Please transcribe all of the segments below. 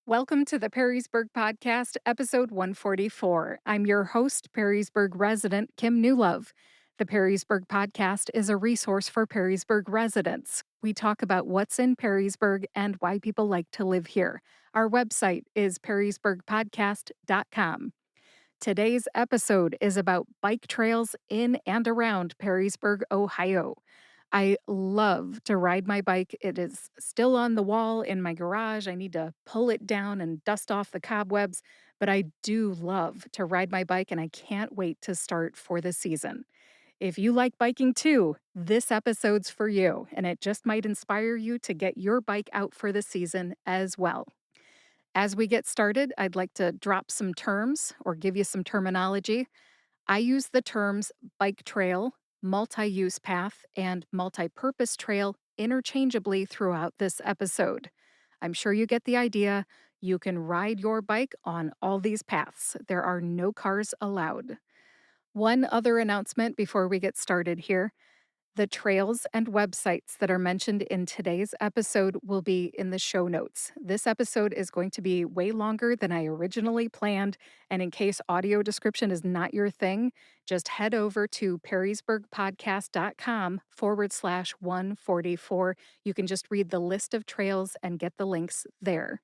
Welcome to the Perrysburg Podcast, episode 144. I'm your host, Perrysburg resident Kim Newlove. The Perrysburg Podcast is a resource for Perrysburg residents. We talk about what's in Perrysburg and why people like to live here. Our website is perrysburgpodcast.com. Today's episode is about bike trails in and around Perrysburg, Ohio. I love to ride my bike. It is still on the wall in my garage. I need to pull it down and dust off the cobwebs, but I do love to ride my bike and I can't wait to start for the season. If you like biking too, this episode's for you, and it just might inspire you to get your bike out for the season as well. As we get started, I'd like to drop some terms or give you some terminology. I use the terms bike trail, multi-use path, and multi-purpose trail interchangeably throughout this episode. I'm sure you get the idea. You can ride your bike on all these paths. There are no cars allowed. One other announcement before we get started here. The trails and websites that are mentioned in today's episode will be in the show notes. This episode is going to be way longer than I originally planned, and in case audio description is not your thing, just head over to perrysburgpodcast.com/144. You can just read the list of trails and get the links there.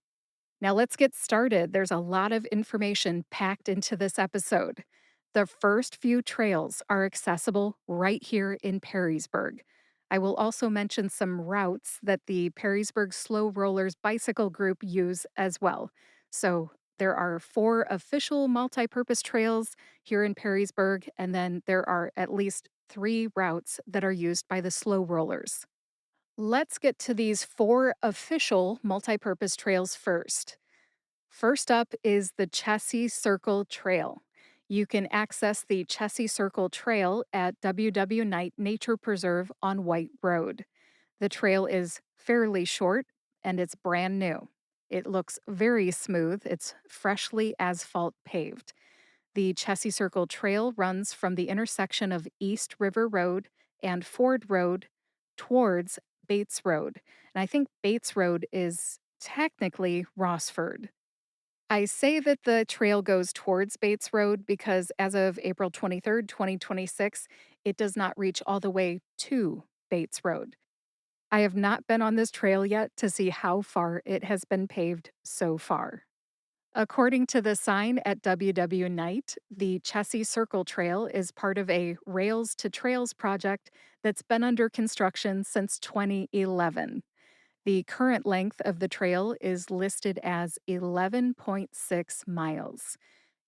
Now let's get started. There's a lot of information packed into this episode. The first few trails are accessible right here in Perrysburg. I will also mention some routes that the Perrysburg Slow Rollers Bicycle Group use as well. So there are 4 official multi-purpose trails here in Perrysburg, and then there are at least 3 routes that are used by the slow rollers. Let's get to these 4 official multipurpose trails first. First up is the Chessie Circle Trail. You can access the Chessie Circle Trail at W.W. Knight Nature Preserve on White Road. The trail is fairly short and it's brand new. It looks very smooth. It's freshly asphalt paved. The Chessie Circle Trail runs from the intersection of East River Road and Ford Road towards Bates Road. And I think Bates Road is technically Rossford. I say that the trail goes towards Bates Road because as of April 23rd, 2026, it does not reach all the way to Bates Road. I have not been on this trail yet to see how far it has been paved so far. According to the sign at W.W. Knight, the Chessie Circle Trail is part of a Rails to Trails project that's been under construction since 2011. The current length of the trail is listed as 11.6 miles.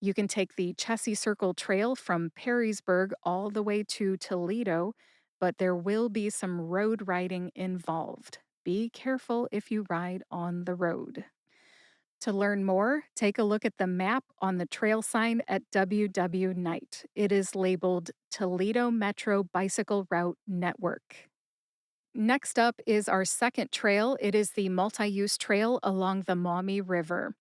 You can take the Chessie Circle Trail from Perrysburg all the way to Toledo, but there will be some road riding involved. Be careful if you ride on the road. To learn more, take a look at the map on the trail sign at W.W. Knight. It is labeled Toledo Metro Bicycle Route Network. Next up is our second trail. It is the multi-use trail along the Maumee River.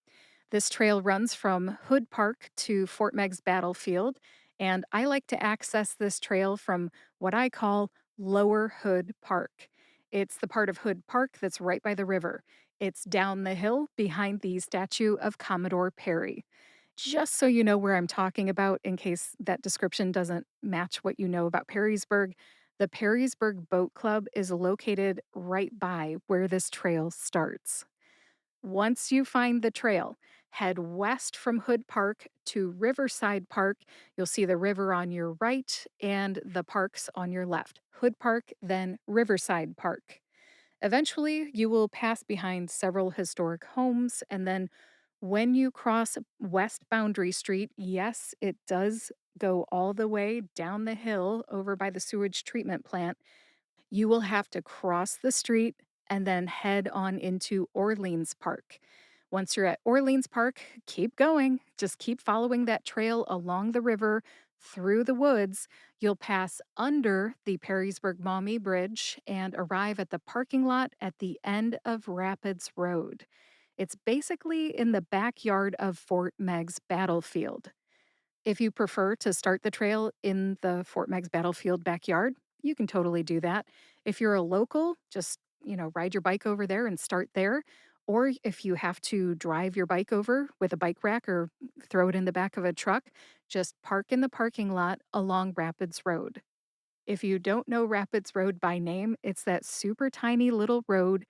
This trail runs from Hood Park to Fort Meigs Battlefield, and I like to access this trail from what I call Lower Hood Park. It's the part of Hood Park that's right by the river. It's down the hill behind the statue of Commodore Perry. Just so you know where I'm talking about, in case that description doesn't match what you know about Perrysburg, the Perrysburg Boat Club is located right by where this trail starts. Once you find the trail, head west from Hood Park to Riverside Park. You'll see the river on your right and the parks on your left. Hood Park, then Riverside Park. Eventually, you will pass behind several historic homes, and then when you cross West Boundary Street, yes, it does go all the way down the hill over by the sewage treatment plant. You will have to cross the street and then head on into Orleans Park. Once you're at Orleans Park, keep going. Just keep following that trail along the river through the woods. You'll pass under the Perrysburg Maumee Bridge and arrive at the parking lot at the end of Rapids Road. It's basically in the backyard of Fort Meigs Battlefield. If you prefer to start the trail in the Fort Meigs Battlefield backyard, you can totally do that. If you're a local, just, ride your bike over there and start there. Or if you have to drive your bike over with a bike rack or throw it in the back of a truck, just park in the parking lot along Rapids Road. If you don't know Rapids Road by name, it's that super tiny little road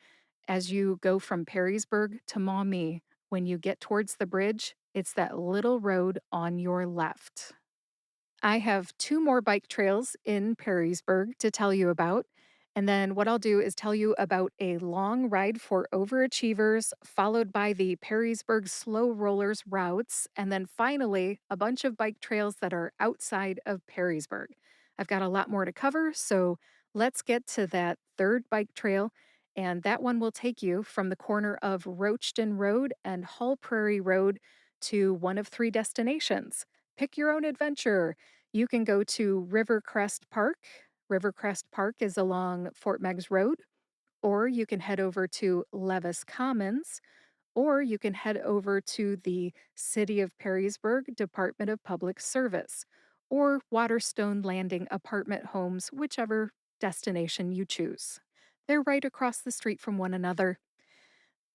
as you go from Perrysburg to Maumee. When you get towards the bridge, it's that little road on your left. I have two more bike trails in Perrysburg to tell you about. And then what I'll do is tell you about a long ride for overachievers, followed by the Perrysburg Slow Rollers routes, and then finally a bunch of bike trails that are outside of Perrysburg. I've got a lot more to cover, so let's get to that third bike trail. And that one will take you from the corner of Roachton Road and Hall Prairie Road to one of three destinations. Pick your own adventure. You can go to Rivercrest Park. Rivercrest Park is along Fort Meigs Road, or you can head over to Levis Commons, or you can head over to the City of Perrysburg Department of Public Service, or Waterstone Landing Apartment Homes, whichever destination you choose. They're right across the street from one another.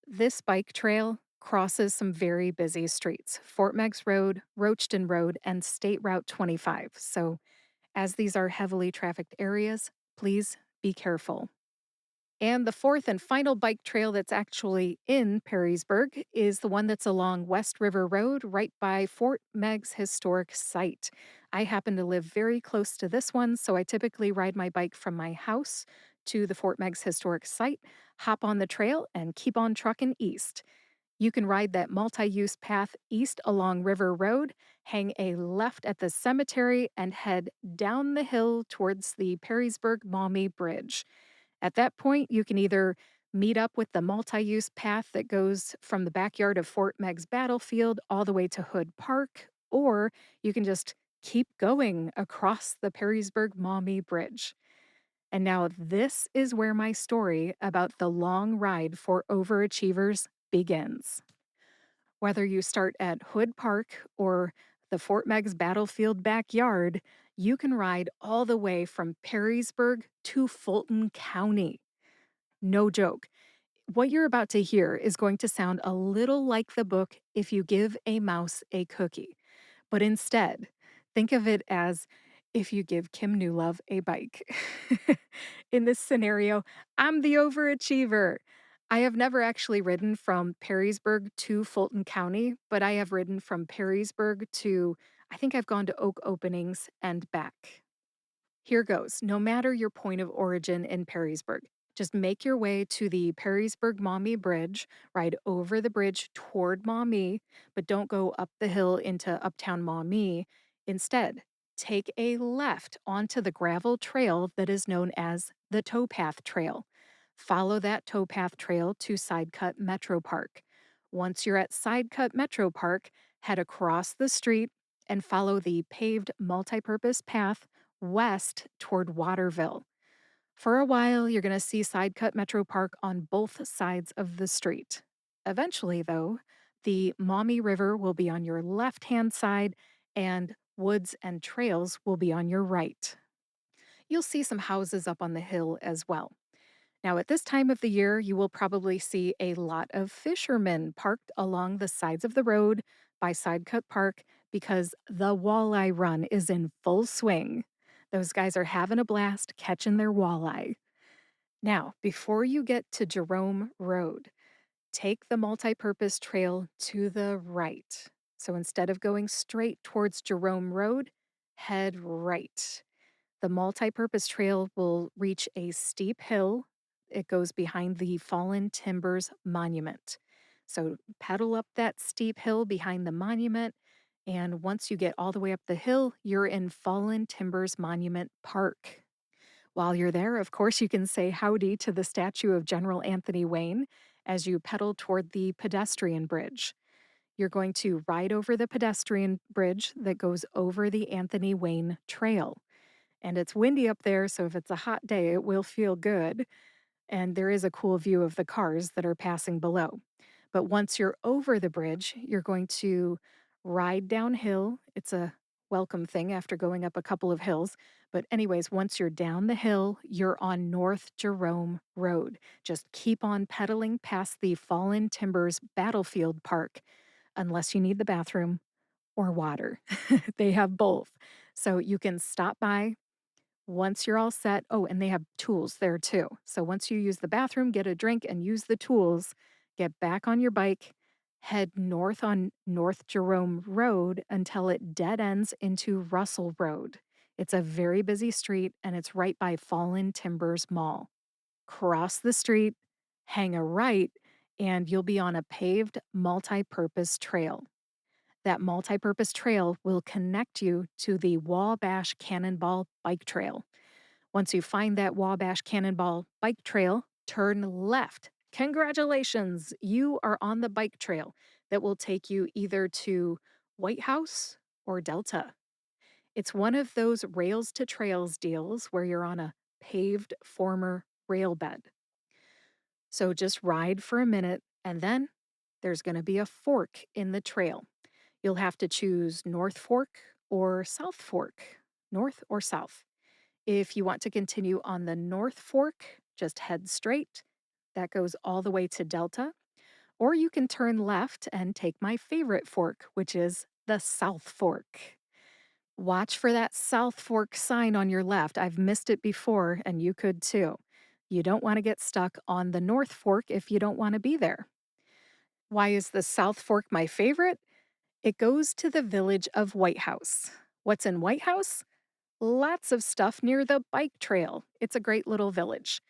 This bike trail crosses some very busy streets: Fort Meigs Road, Roachton Road, and State Route 25. So, as these are heavily trafficked areas, please be careful. And the fourth and final bike trail that's actually in Perrysburg is the one that's along West River Road right by Fort Meigs Historic Site. I happen to live very close to this one, so I typically ride my bike from my house to the Fort Meigs Historic Site, hop on the trail, and keep on trucking east. You can ride that multi use path east along River Road, hang a left at the cemetery, and head down the hill towards the Perrysburg Maumee Bridge. At that point, you can either meet up with the multi use path that goes from the backyard of Fort Meigs Battlefield all the way to Hood Park, or you can just keep going across the Perrysburg Maumee Bridge. And now, this is where my story about the long ride for overachievers begins. Whether you start at Hood Park or the Fort Meigs Battlefield backyard, you can ride all the way from Perrysburg to Fulton County. No joke. What you're about to hear is going to sound a little like the book If You Give a Mouse a Cookie. But instead, think of it as if you give Kim Newlove a bike. In this scenario, I'm the overachiever. I have never actually ridden from Perrysburg to Fulton County, but I have ridden from Perrysburg to, I think I've gone to Oak Openings and back. Here goes. No matter your point of origin in Perrysburg, just make your way to the Perrysburg Maumee Bridge, ride over the bridge toward Maumee, but don't go up the hill into uptown Maumee. Instead, take a left onto the gravel trail that is known as the Towpath Trail. Follow that towpath trail to Sidecut Metro Park. Once you're at Sidecut Metro Park, head across the street and follow the paved multipurpose path west toward Waterville. For a while, you're going to see Sidecut Metro Park on both sides of the street. Eventually, though, the Maumee River will be on your left hand side and woods and trails will be on your right. You'll see some houses up on the hill as well. Now, at this time of the year, you will probably see a lot of fishermen parked along the sides of the road by Sidecut Park because the walleye run is in full swing. Those guys are having a blast catching their walleye. Now, before you get to Jerome Road, take the multipurpose trail to the right. So instead of going straight towards Jerome Road, head right. The multipurpose trail will reach a steep hill. It goes behind the Fallen Timbers Monument. So pedal up that steep hill behind the monument. And once you get all the way up the hill, you're in Fallen Timbers Monument Park. While you're there, of course, you can say howdy to the statue of General Anthony Wayne as you pedal toward the pedestrian bridge. You're going to ride over the pedestrian bridge that goes over the Anthony Wayne Trail. And it's windy up there, so if it's a hot day, it will feel good. And there is a cool view of the cars that are passing below. But once you're over the bridge, you're going to ride downhill. It's a welcome thing after going up a couple of hills. But, anyways, once you're down the hill, you're on North Jerome Road. Just keep on pedaling past the Fallen Timbers Battlefield Park, unless you need the bathroom or water. They have both. So you can stop by once you're all set. Oh, and they have tools there too. So once you use the bathroom, get a drink and use the tools, get back on your bike, head north on North Jerome Road until it dead ends into Russell Road. It's a very busy street and it's right by Fallen Timbers Mall. Cross the street, hang a right, and you'll be on a paved multi-purpose trail. That multi-purpose trail will connect you to the Wabash Cannonball Bike Trail. Once you find that Wabash Cannonball Bike Trail, turn left. Congratulations, you are on the bike trail that will take you either to White House or Delta. It's one of those rails to trails deals where you're on a paved former rail bed. So just ride for a minute, and then there's going to be a fork in the trail. You'll have to choose North Fork or South Fork, north or south. If you want to continue on the North Fork, just head straight. That goes all the way to Delta. Or you can turn left and take my favorite fork, which is the South Fork. Watch for that South Fork sign on your left. I've missed it before, and you could too. You don't want to get stuck on the North Fork if you don't want to be there. Why is the South Fork my favorite? It goes to the village of White House. What's in White House? Lots of stuff near the bike trail. It's a great little village.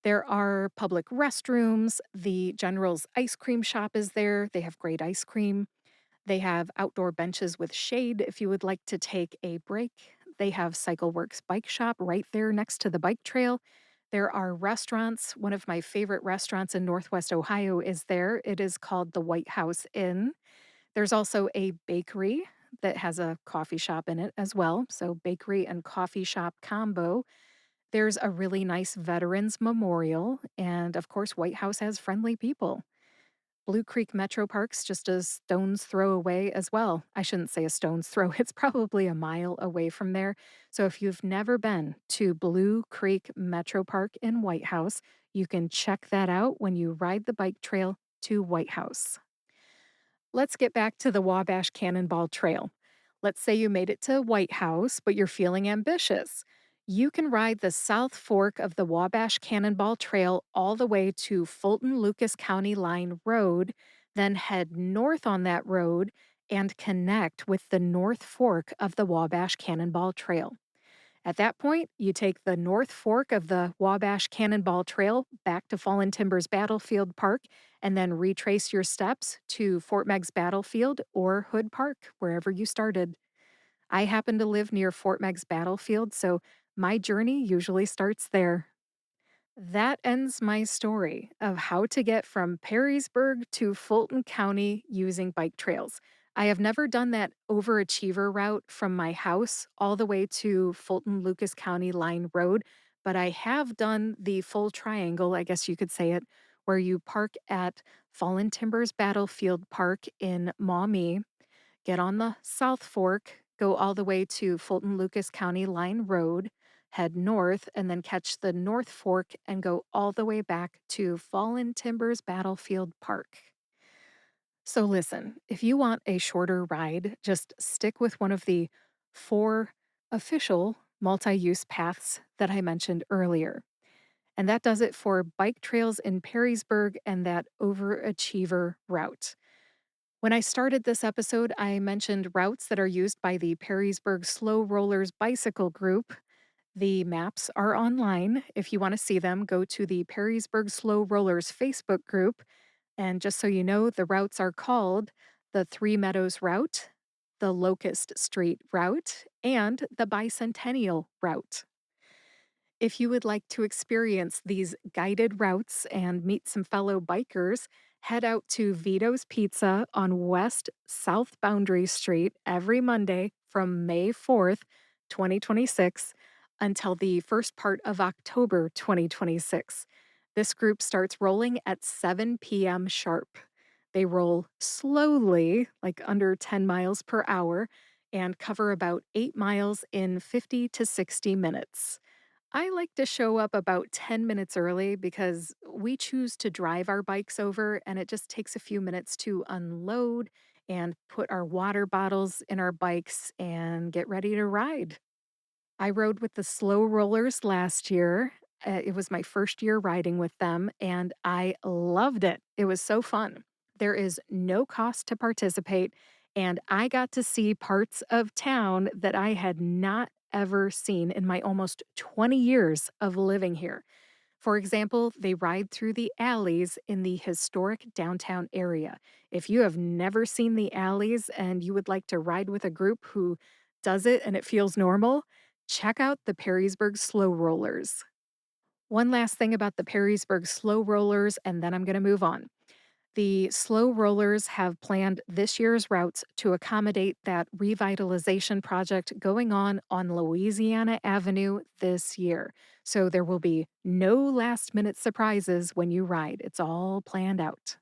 There are public restrooms. The General's ice cream shop is there. They have great ice cream. They have outdoor benches with shade if you would like to take a break. They have CycleWorks Bike Shop right there next to the bike trail. There are restaurants. One of my favorite restaurants in Northwest Ohio is there. It is called the White House Inn. There's also a bakery that has a coffee shop in it as well. So, bakery and coffee shop combo. There's a really nice Veterans Memorial. And of course, White House has friendly people. Blue Creek Metro Park's just a stone's throw away as well. I shouldn't say a stone's throw, it's probably a mile away from there. So if you've never been to Blue Creek Metro Park in White House, you can check that out when you ride the bike trail to White House. Let's get back to the Wabash Cannonball Trail. Let's say you made it to White House, but you're feeling ambitious. You can ride the South Fork of the Wabash Cannonball Trail all the way to Fulton Lucas County Line Road, then head north on that road and connect with the North Fork of the Wabash Cannonball Trail. At that point, you take the North Fork of the Wabash Cannonball Trail back to Fallen Timbers Battlefield Park and then retrace your steps to Fort Meigs Battlefield or Hood Park, wherever you started. I happen to live near Fort Meigs Battlefield, so my journey usually starts there. That ends my story of how to get from Perrysburg to Fulton County using bike trails. I have never done that overachiever route from my house all the way to Fulton Lucas County Line Road, but I have done the full triangle, I guess you could say it, where you park at Fallen Timbers Battlefield Park in Maumee, get on the South Fork, go all the way to Fulton Lucas County Line Road, head north, and then catch the North Fork and go all the way back to Fallen Timbers Battlefield Park. So, listen, if you want a shorter ride, just stick with one of the four official multi use paths that I mentioned earlier. And that does it for bike trails in Perrysburg and that overachiever route. When I started this episode, I mentioned routes that are used by the Perrysburg Slow Rollers Bicycle Group. The maps are online. If you want to see them, go to the Perrysburg Slow Rollers Facebook group. And just so you know, the routes are called the Three Meadows Route, the Locust Street Route, and the Bicentennial Route. If you would like to experience these guided routes and meet some fellow bikers, head out to Vito's Pizza on West South Boundary Street every Monday from May 4th, 2026 until the first part of October 2026. This group starts rolling at 7 p.m. sharp. They roll slowly, like under 10 miles per hour. and cover about 8 miles in 50 to 60 minutes. I like to show up about 10 minutes early because we choose to drive our bikes over, and it just takes a few minutes to unload and put our water bottles in our bikes and get ready to ride. I rode with the slow rollers last year. It was my first year riding with them, and I loved it. It was so fun. There is no cost to participate, and I got to see parts of town that I had not ever seen in my almost 20 years of living here. For example, they ride through the alleys in the historic downtown area. If you have never seen the alleys and you would like to ride with a group who does it and it feels normal, check out the Perrysburg Slow Rollers. One last thing about the Perrysburg Slow Rollers, and then I'm going to move on. The slow rollers have planned this year's routes to accommodate that revitalization project going on Louisiana Avenue this year. So there will be no last minute surprises when you ride. It's all planned out.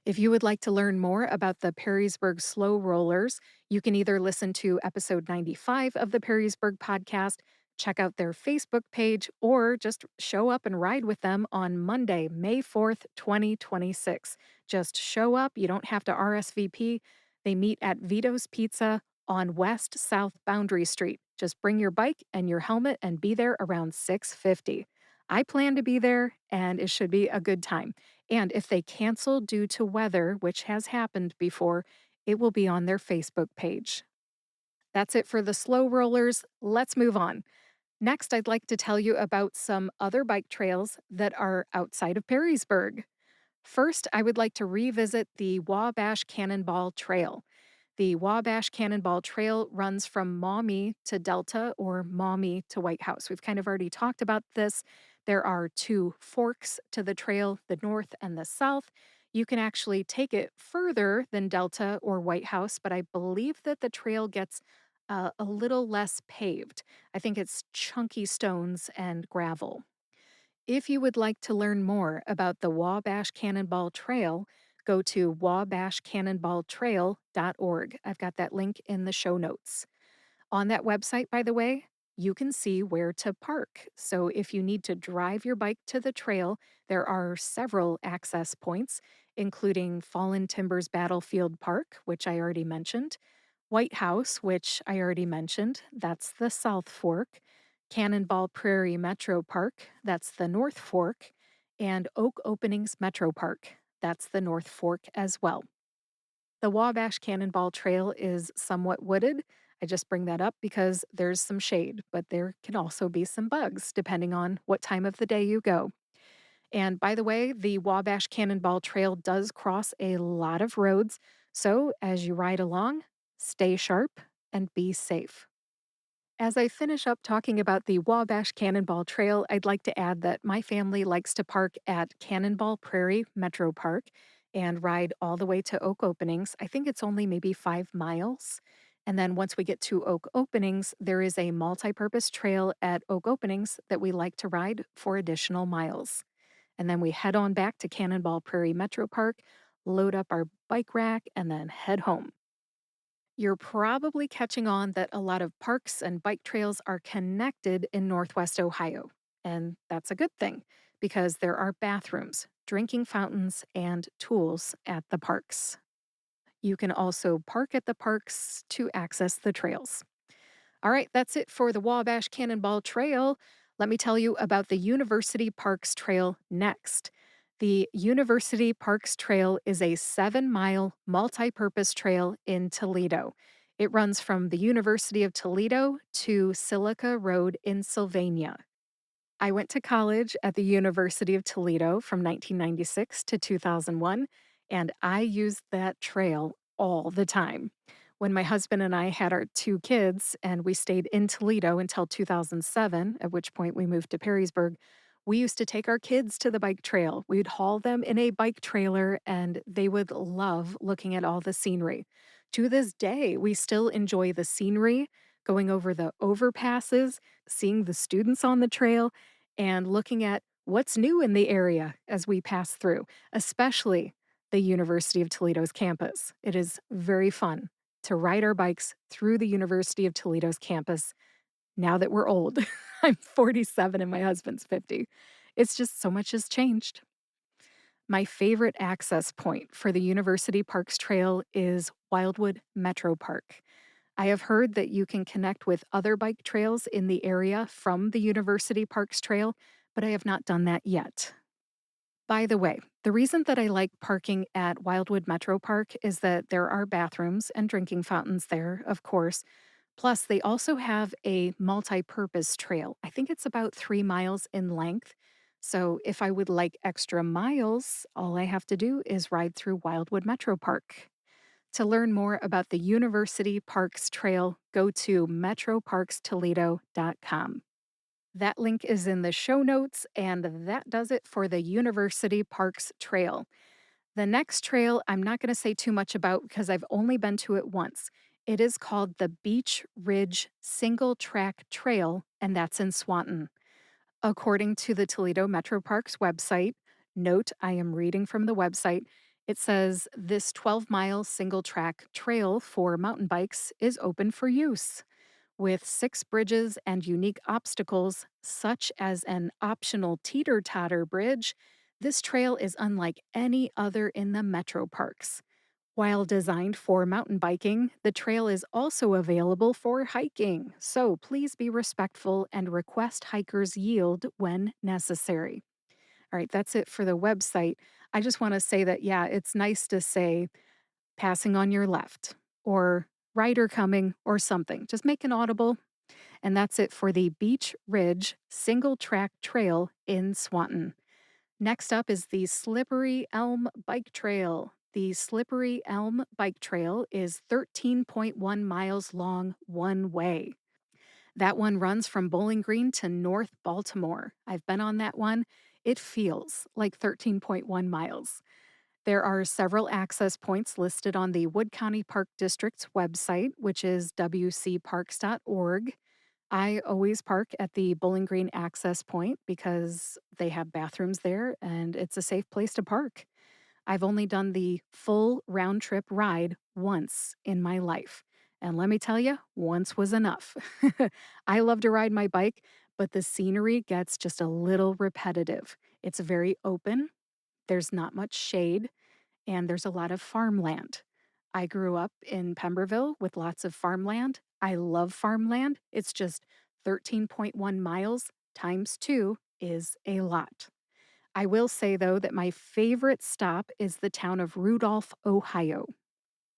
If you would like to learn more about the Perrysburg Slow Rollers, you can either listen to episode 95 of the Perrysburg podcast, check out their Facebook page, or just show up and ride with them on Monday, May 4th, 2026. Just show up. You don't have to RSVP. They meet at Vito's Pizza on West South Boundary Street. Just bring your bike and your helmet and be there around 6:50. I plan to be there, and it should be a good time. And if they cancel due to weather, which has happened before, it will be on their Facebook page. That's it for the slow rollers. Let's move on. Next, I'd like to tell you about some other bike trails that are outside of Perrysburg. First, I would like to revisit the Wabash Cannonball Trail. The Wabash Cannonball Trail runs from Maumee to Delta or Maumee to White House. We've kind of already talked about this. There are two forks to the trail, the north and the south. You can actually take it further than Delta or White House, but I believe that the trail gets a little less paved. I think it's chunky stones and gravel. If you would like to learn more about the Wabash Cannonball Trail, go to wabashcannonballtrail.org. I've got that link in the show notes. On that website, by the way, you can see where to park. So if you need to drive your bike to the trail, there are several access points, including Fallen Timbers Battlefield Park, which I already mentioned, White House, which I already mentioned, that's the South Fork, Cannonball Prairie Metro Park, that's the North Fork, and Oak Openings Metro Park, that's the North Fork as well. The Wabash Cannonball Trail is somewhat wooded. I just bring that up because there's some shade, but there can also be some bugs depending on what time of the day you go. And by the way, the Wabash Cannonball Trail does cross a lot of roads. So as you ride along, stay sharp and be safe. As I finish up talking about the Wabash Cannonball Trail, I'd like to add that my family likes to park at Cannonball Prairie Metro Park and ride all the way to Oak Openings. I think it's only maybe 5 miles. And then once we get to Oak Openings, there is a multi-purpose trail at Oak Openings that we like to ride for additional miles. And then we head on back to Cannonball Prairie Metro Park, load up our bike rack, and then head home. You're probably catching on that a lot of parks and bike trails are connected in Northwest Ohio. And that's a good thing because there are bathrooms, drinking fountains, and tools at the parks. You can also park at the parks to access the trails. All right, that's it for the Wabash Cannonball Trail. Let me tell you about the University Parks Trail next. The University Parks Trail is a 7 mile multi purpose trail in Toledo. It runs from the University of Toledo to Silica Road in Sylvania. I went to college at the University of Toledo from 1996 to 2001, and I used that trail all the time. When my husband and I had our two kids and we stayed in Toledo until 2007, at which point we moved to Perrysburg, we used to take our kids to the bike trail. We'd haul them in a bike trailer and they would love looking at all the scenery. To this day, we still enjoy the scenery, going over the overpasses, seeing the students on the trail, and looking at what's new in the area as we pass through, especially the University of Toledo's campus. It is very fun to ride our bikes through the University of Toledo's campus now that we're old. I'm 47 and my husband's 50. It's just so much has changed. My favorite access point for the University Parks Trail is Wildwood Metro Park. I have heard that you can connect with other bike trails in the area from the University Parks Trail, but I have not done that yet. By the way, the reason that I like parking at Wildwood Metro Park is that there are bathrooms and drinking fountains there, of course. Plus, they also have a multi-purpose trail. I think it's about 3 miles in length. So if I would like extra miles, all I have to do is ride through Wildwood Metro Park. To learn more about the University Parks Trail, go to metroparkstoledo.com. That link is in the show notes, and that does it for the University Parks Trail. The next trail, I'm not going to say too much about because I've only been to it once. It is called the Beach Ridge Single Track Trail, and that's in Swanton. According to the Toledo Metro Parks website, note I am reading from the website, it says this 12-mile single track trail for mountain bikes is open for use. With 6 bridges and unique obstacles, such as an optional teeter totter bridge, this trail is unlike any other in the metro parks. While designed for mountain biking, the trail is also available for hiking, so please be respectful and request hikers yield when necessary. All right, that's it for the website. I just want to say that, yeah, it's nice to say passing on your left or rider coming or something. Just make an audible. And that's it for the Beach Ridge Single Track Trail in Swanton. Next up is the Slippery Elm Bike Trail. The Slippery Elm Bike Trail is 13.1 miles long one way. That one runs from Bowling Green to North Baltimore. I've been on that one. It feels like 13.1 miles. There are several access points listed on the Wood County Park District's website, which is wcparks.org. I always park at the Bowling Green access point because they have bathrooms there and it's a safe place to park. I've only done the full round trip ride once in my life. And let me tell you, once was enough. I love to ride my bike, but the scenery gets just a little repetitive. It's very open, there's not much shade, and there's a lot of farmland. I grew up in Pemberville with lots of farmland. I love farmland. It's just 13.1 miles times 2 is a lot. I will say, though, that my favorite stop is the town of Rudolph, Ohio.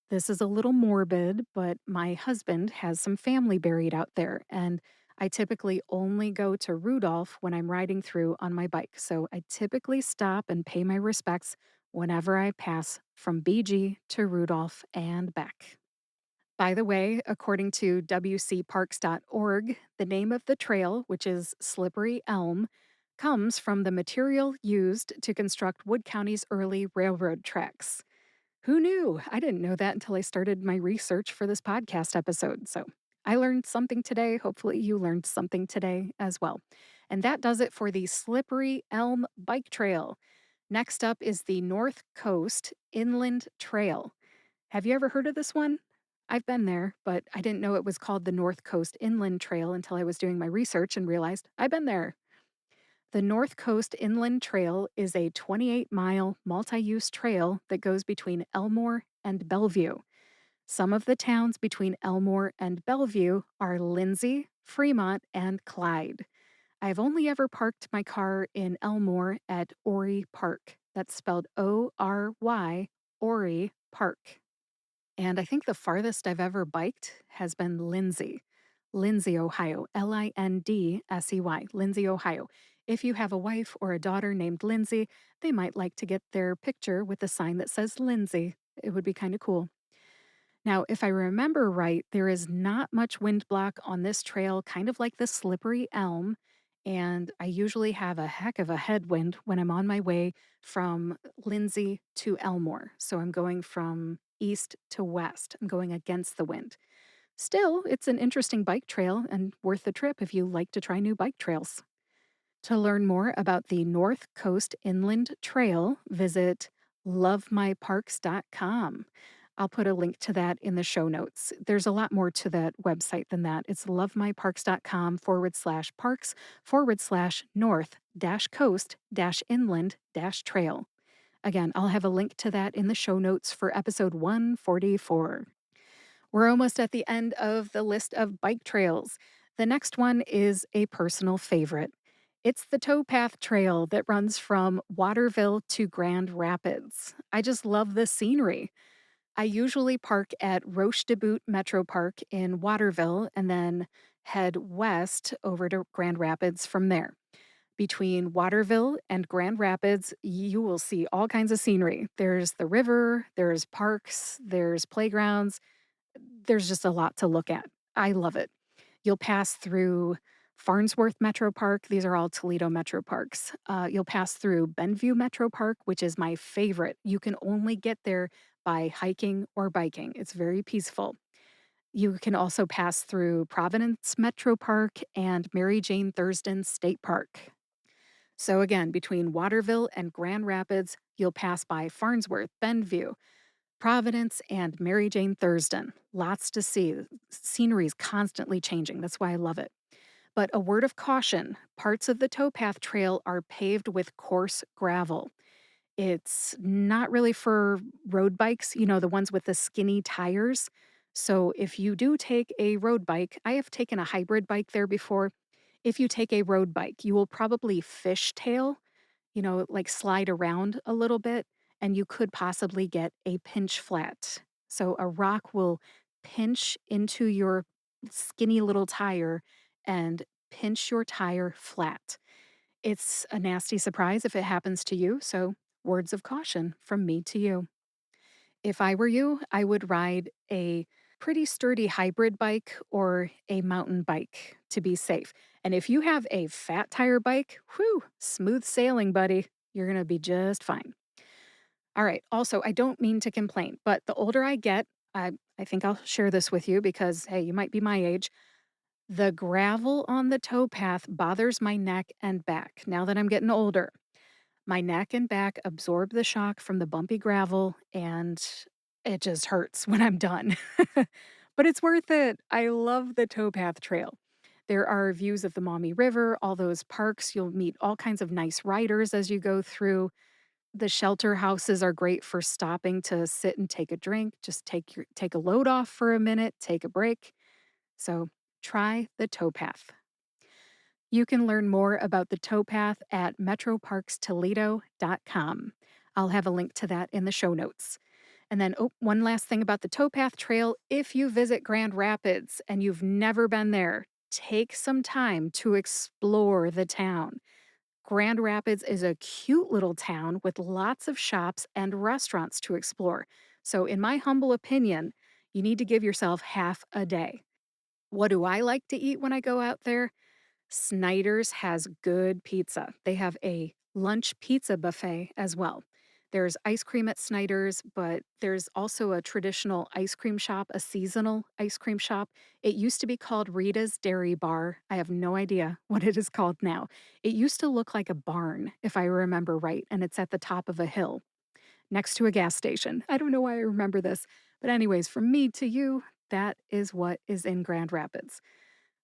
This is a little morbid, but my husband has some family buried out there, and I typically only go to Rudolph when I'm riding through on my bike. So I typically stop and pay my respects whenever I pass from BG to Rudolph and back. By the way, according to wcparks.org, the name of the trail, which is Slippery Elm, comes from the material used to construct Wood County's early railroad tracks. Who knew? I didn't know that until I started my research for this podcast episode. So I learned something today. Hopefully, you learned something today as well. And that does it for the Slippery Elm Bike Trail. Next up is the North Coast Inland Trail. Have you ever heard of this one? I've been there, but I didn't know it was called the North Coast Inland Trail until I was doing my research and realized I've been there. The North Coast Inland Trail is a 28-mile multi-use trail that goes between Elmore and Bellevue. Some of the towns between Elmore and Bellevue are Lindsay, Fremont, and Clyde. I've only ever parked my car in Elmore at Ory Park. That's spelled O-R-Y, Ory Park. And I think the farthest I've ever biked has been Lindsay, Ohio, Lindsey, Lindsay, Ohio. If you have a wife or a daughter named Lindsay, they might like to get their picture with a sign that says Lindsay. It would be kind of cool. Now, if I remember right, there is not much wind block on this trail, kind of like the Slippery Elm. And I usually have a heck of a headwind when I'm on my way from Lindsay to Elmore. So I'm going from east to west. I'm going against the wind. Still, it's an interesting bike trail and worth the trip if you like to try new bike trails. To learn more about the North Coast Inland Trail, visit lovemyparks.com. I'll put a link to that in the show notes. There's a lot more to that website than that. It's lovemyparks.com/parks/north coast inland trail. Again, I'll have a link to that in the show notes for episode 144. We're almost at the end of the list of bike trails. The next one is a personal favorite. It's the Towpath Trail that runs from Waterville to Grand Rapids. I just love the scenery. I usually park at Roche de Boot Metro Park in Waterville and then head west over to Grand Rapids from there. Between Waterville and Grand Rapids, you will see all kinds of scenery. There's the river, there's parks, there's playgrounds, there's just a lot to look at. I love it. You'll pass through Farnsworth Metro Park. These are all Toledo Metro Parks. You'll pass through Benview Metro Park, which is my favorite. You can only get there by hiking or biking. It's very peaceful. You can also pass through Providence Metro Park and Mary Jane Thurston State Park. So, again, between Waterville and Grand Rapids, you'll pass by Farnsworth, Benview, Providence, and Mary Jane Thurston. Lots to see. Scenery is constantly changing. That's why I love it. But a word of caution, parts of the towpath trail are paved with coarse gravel. It's not really for road bikes, the ones with the skinny tires. So if you do take a road bike, I have taken a hybrid bike there before. If you take a road bike, you will probably fishtail, like slide around a little bit, and you could possibly get a pinch flat. So a rock will pinch into your skinny little tire and pinch your tire flat. It's a nasty surprise if it happens to you, so words of caution from me to you. If I were you, I would ride a pretty sturdy hybrid bike or a mountain bike to be safe. And if you have a fat tire bike, whew, smooth sailing, buddy. You're going to be just fine. All right. Also, I don't mean to complain, but the older I get, I think I'll share this with you because, hey, you might be my age. The gravel on the towpath bothers my neck and back now that I'm getting older. My neck and back absorb the shock from the bumpy gravel, and it just hurts when I'm done. But it's worth it. I love the towpath trail. There are views of the Maumee River, all those parks. You'll meet all kinds of nice riders as you go through. The shelter houses are great for stopping to sit and take a drink. Just take a load off for a minute, take a break. So try the towpath. You can learn more about the towpath at metroparkstoledo.com. I'll have a link to that in the show notes. And then, one last thing about the towpath trail. If you visit Grand Rapids and you've never been there, take some time to explore the town. Grand Rapids is a cute little town with lots of shops and restaurants to explore. So, in my humble opinion, you need to give yourself half a day. What do I like to eat when I go out there? Snyder's has good pizza. They have a lunch pizza buffet as well. There's ice cream at Snyder's, but there's also a traditional ice cream shop, a seasonal ice cream shop. It used to be called Rita's Dairy Bar. I have no idea what it is called now. It used to look like a barn, if I remember right, and it's at the top of a hill next to a gas station. I don't know why I remember this. But, anyways, from me to you, that is what is in Grand Rapids.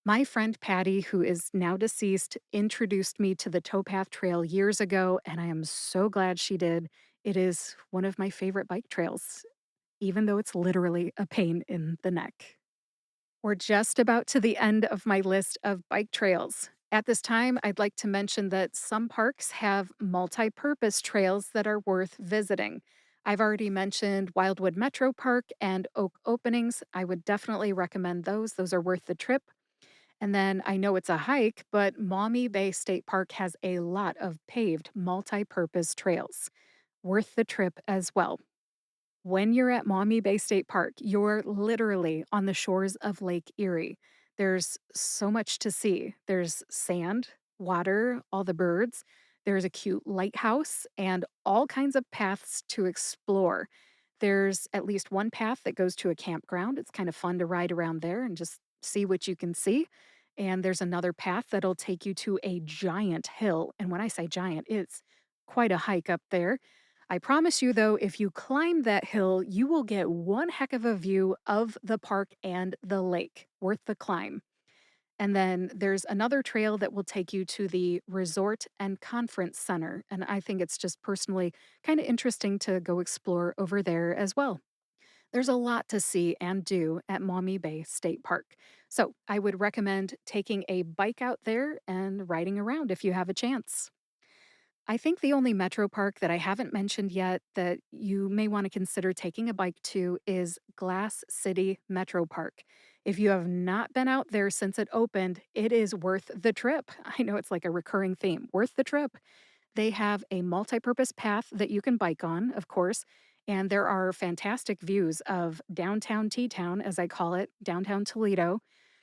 My friend Patty, who is now deceased, introduced me to the towpath trail years ago, and I am so glad she did. It is one of my favorite bike trails, even though it's literally a pain in the neck. We're just about to the end of my list of bike trails. At this time, I'd like to mention that some parks have multi-purpose trails that are worth visiting. I've already mentioned Wildwood Metro Park and Oak Openings. I would definitely recommend those. Those are worth the trip. And then I know it's a hike, but Maumee Bay State Park has a lot of paved multi-purpose trails. Worth the trip as well. When you're at Maumee Bay State Park, you're literally on the shores of Lake Erie. There's so much to see. There's sand, water, all the birds. There's a cute lighthouse and all kinds of paths to explore. There's at least one path that goes to a campground. It's kind of fun to ride around there and just see what you can see. And there's another path that'll take you to a giant hill. And when I say giant, it's quite a hike up there. I promise you, though, if you climb that hill, you will get one heck of a view of the park and the lake. Worth the climb. And then there's another trail that will take you to the Resort and Conference Center. And I think it's just personally kind of interesting to go explore over there as well. There's a lot to see and do at Maumee Bay State Park. So I would recommend taking a bike out there and riding around if you have a chance. I think the only metro park that I haven't mentioned yet that you may want to consider taking a bike to is Glass City Metro Park. If you have not been out there since it opened, it is worth the trip. I know it's like a recurring theme, worth the trip. They have a multi-purpose path that you can bike on, of course, and there are fantastic views of downtown T-Town, as I call it, downtown Toledo.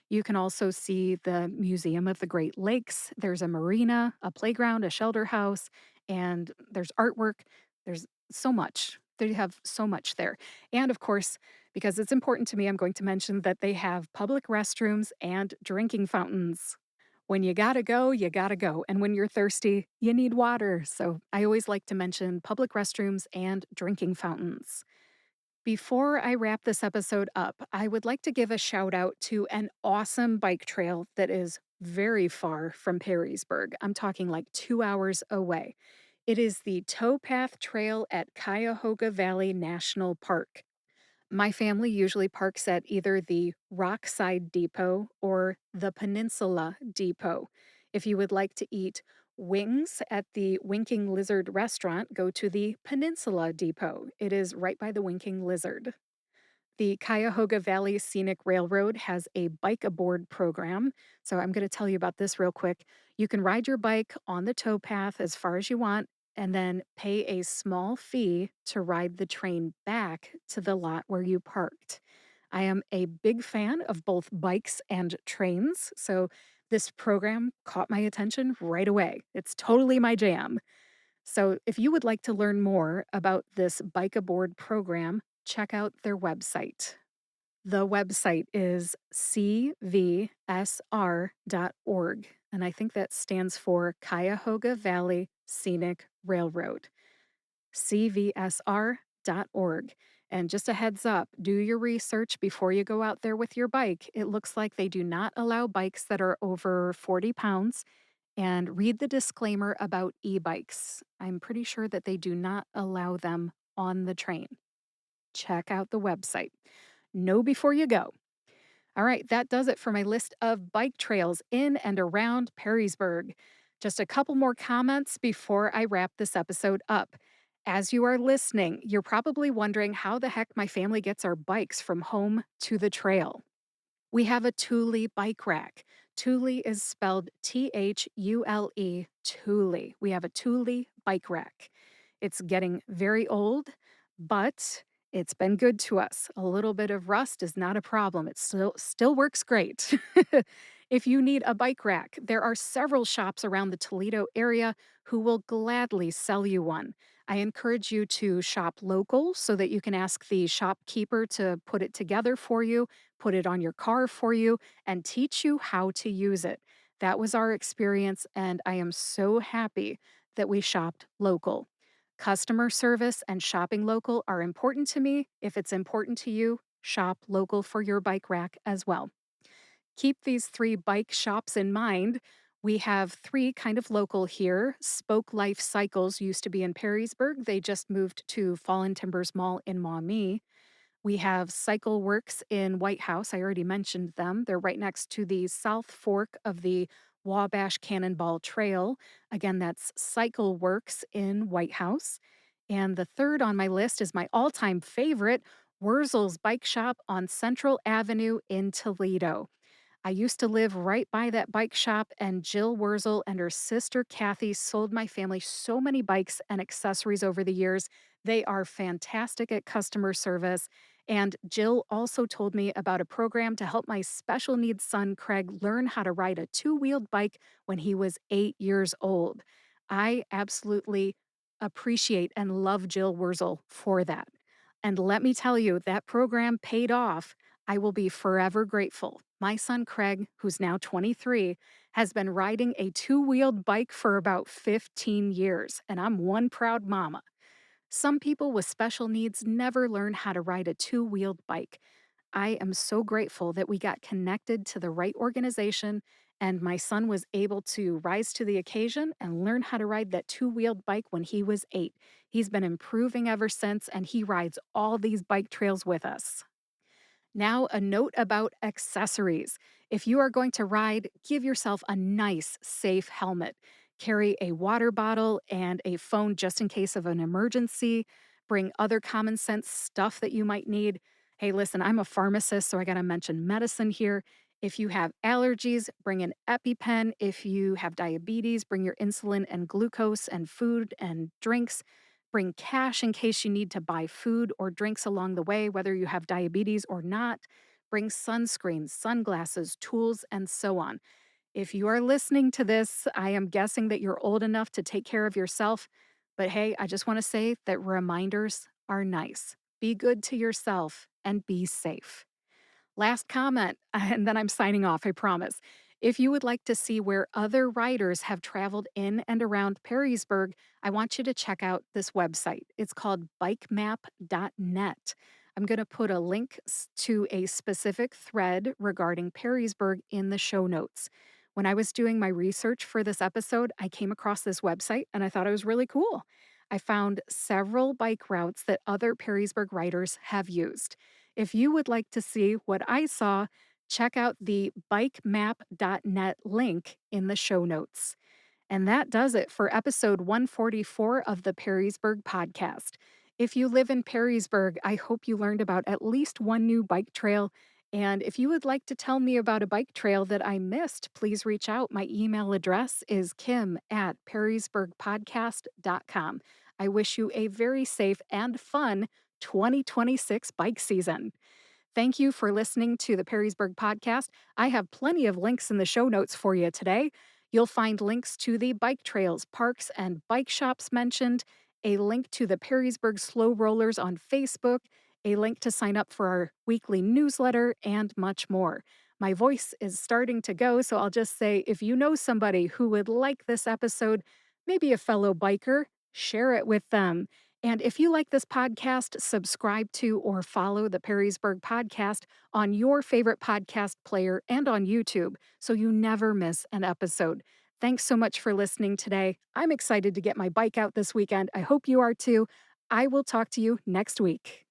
You can also see the Museum of the Great Lakes. There's a marina, a playground, a shelter house, and there's artwork. There's so much. They have so much there. And of course, because it's important to me, I'm going to mention that they have public restrooms and drinking fountains. When you gotta go, you gotta go. And when you're thirsty, you need water. So I always like to mention public restrooms and drinking fountains. Before I wrap this episode up, I would like to give a shout out to an awesome bike trail that is very far from Perrysburg. I'm talking like 2 hours away. It is the Towpath Trail at Cuyahoga Valley National Park. My family usually parks at either the Rockside Depot or the Peninsula Depot. If you would like to eat wings at the Winking Lizard restaurant, go to the Peninsula Depot. It is right by the Winking Lizard. The Cuyahoga Valley Scenic Railroad has a bike aboard program. So I'm going to tell you about this real quick. You can ride your bike on the towpath as far as you want and then pay a small fee to ride the train back to the lot where you parked. I am a big fan of both bikes and trains. So this program caught my attention right away. It's totally my jam. So, if you would like to learn more about this bike aboard program, check out their website. The website is cvsr.org, and I think that stands for Cuyahoga Valley Scenic Railroad. cvsr.org. And just a heads up, do your research before you go out there with your bike. It looks like they do not allow bikes that are over 40 pounds and read the disclaimer about e bikes. I'm pretty sure that they do not allow them on the train. Check out the website. Know before you go. All right, that does it for my list of bike trails in and around Perrysburg. Just a couple more comments before I wrap this episode up. As you are listening, you're probably wondering how the heck my family gets our bikes from home to the trail. We have a Thule bike rack. Thule is spelled Thule, Thule. We have a Thule bike rack. It's getting very old, but it's been good to us. A little bit of rust is not a problem. It still works great. If you need a bike rack, there are several shops around the Toledo area who will gladly sell you one. I encourage you to shop local so that you can ask the shopkeeper to put it together for you, put it on your car for you, and teach you how to use it. That was our experience, and I am so happy that we shopped local. Customer service and shopping local are important to me. If it's important to you, shop local for your bike rack as well. Keep these three bike shops in mind. We have three kind of local here. Spoke Life Cycles used to be in Perrysburg. They just moved to Fallen Timbers Mall in Maumee. We have Cycle Works in White House. I already mentioned them. They're right next to the South Fork of the Wabash Cannonball Trail. Again, that's Cycle Works in White House. And the third on my list is my all time favorite, Wurzel's Bike Shop on Central Avenue in Toledo. I used to live right by that bike shop, and Jill Wurzel and her sister Kathy sold my family so many bikes and accessories over the years. They are fantastic at customer service. And Jill also told me about a program to help my special needs son, Craig, learn how to ride a two-wheeled bike when he was 8 years old. I absolutely appreciate and love Jill Wurzel for that. And let me tell you, that program paid off. I will be forever grateful. My son Craig, who's now 23, has been riding a two-wheeled bike for about 15 years, and I'm one proud mama. Some people with special needs never learn how to ride a two-wheeled bike. I am so grateful that we got connected to the right organization and my son was able to rise to the occasion and learn how to ride that two-wheeled bike when he was 8. He's been improving ever since and he rides all these bike trails with us. Now, a note about accessories. If you are going to ride, give yourself a nice, safe helmet. Carry a water bottle and a phone just in case of an emergency. Bring other common sense stuff that you might need. Hey, listen, I'm a pharmacist, so I got to mention medicine here. If you have allergies, bring an EpiPen. If you have diabetes, bring your insulin and glucose and food and drinks. Bring cash in case you need to buy food or drinks along the way, whether you have diabetes or not. Bring sunscreen, sunglasses, tools, and so on. If you are listening to this, I am guessing that you're old enough to take care of yourself. But hey, I just want to say that reminders are nice. Be good to yourself and be safe. Last comment, and then I'm signing off, I promise. If you would like to see where other writers have traveled in and around Perrysburg, I want you to check out this website. It's called bikemap.net. I'm going to put a link to a specific thread regarding Perrysburg in the show notes. When I was doing my research for this episode, I came across this website and I thought it was really cool. I found several bike routes that other Perrysburg writers have used. If you would like to see what I saw, check out the bikemap.net link in the show notes. And that does it for episode 144 of the Perrysburg podcast. If you live in Perrysburg, I hope you learned about at least one new bike trail. And if you would like to tell me about a bike trail that I missed, please reach out. My email address is kim@perrysburgpodcast.com. I wish you a very safe and fun 2026 bike season. Thank you for listening to the Perrysburg podcast. I have plenty of links in the show notes for you today. You'll find links to the bike trails, parks, and bike shops mentioned, a link to the Perrysburg Slow Rollers on Facebook, a link to sign up for our weekly newsletter, and much more. My voice is starting to go, so I'll just say if you know somebody who would like this episode, maybe a fellow biker, share it with them. And if you like this podcast, subscribe to or follow the Perrysburg podcast on your favorite podcast player and on YouTube so you never miss an episode. Thanks so much for listening today. I'm excited to get my bike out this weekend. I hope you are too. I will talk to you next week.